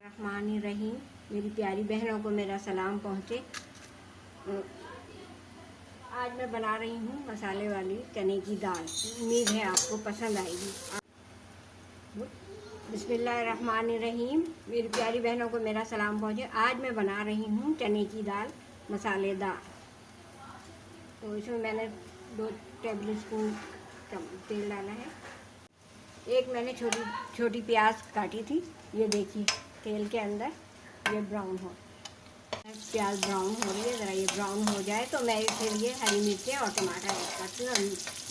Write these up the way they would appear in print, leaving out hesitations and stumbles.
रहमान-ई-रहीम। मेरी प्यारी बहनों को मेरा सलाम पहुँचे। आज मैं बना रही हूँ मसाले वाली चने की दाल। उम्मीद है आपको पसंद आएगी। बिस्मिल्लाहिर्रहमानिर्रहीम। मेरी प्यारी बहनों को मेरा सलाम पहुँचे। आज मैं बना रही हूँ चने की दाल मसालेदार। तो इसमें मैंने 2 टेबल स्पून तेल डाला है। एक मैंने छोटी प्याज काटी थी, ये देखिए तेल के अंदर ये ब्राउन हो, प्याज ब्राउन हो रही है। ज़रा ये ब्राउन हो जाए तो मैं इसके लिए हरी मिर्चें और टमाटर ऐड करती हूँ और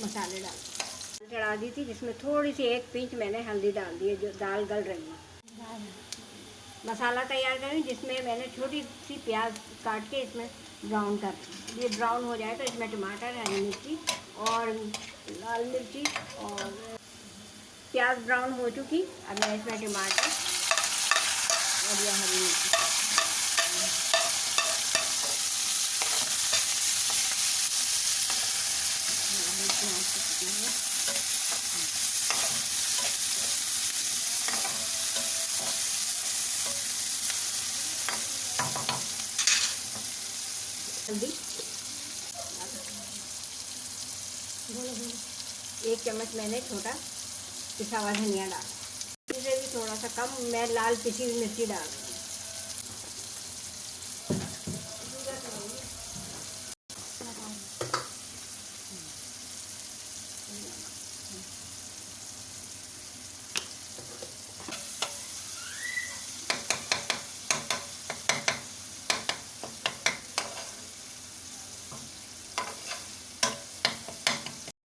मसाले डालती हूँ। चढ़ा दी थी जिसमें थोड़ी सी 1 पिंच मैंने हल्दी डाल दी है, जो दाल गल रही है। मसाला तैयार करें जिसमें मैंने छोटी सी प्याज काट के इसमें ब्राउन कर दी। ये ब्राउन हो जाए तो इसमें टमाटर, हरी मिर्ची और लाल मिर्ची और प्याज ब्राउन हो चुकी। अब मैं इसमें टमाटर और यह हरी मिर्ची हल्दी 1 चम्मच मैंने छोटा पिसा हुआ धनिया डाला। इसे भी थोड़ा सा कम मैं लाल पिसी हुई मिर्ची डाल रही हूँ।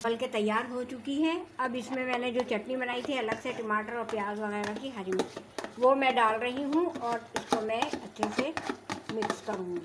तल के तैयार हो चुकी है। अब इसमें मैंने जो चटनी बनाई थी अलग से टमाटर और प्याज वगैरह की, हरी मिर्ची, वो मैं डाल रही हूँ और इसको मैं अच्छे से मिक्स करूँगी।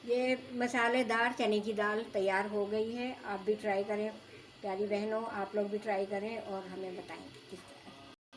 ये मसालेदार चने की दाल तैयार हो गई है। आप भी ट्राई करें प्यारी बहनों, आप लोग भी ट्राई करें और हमें बताएं किस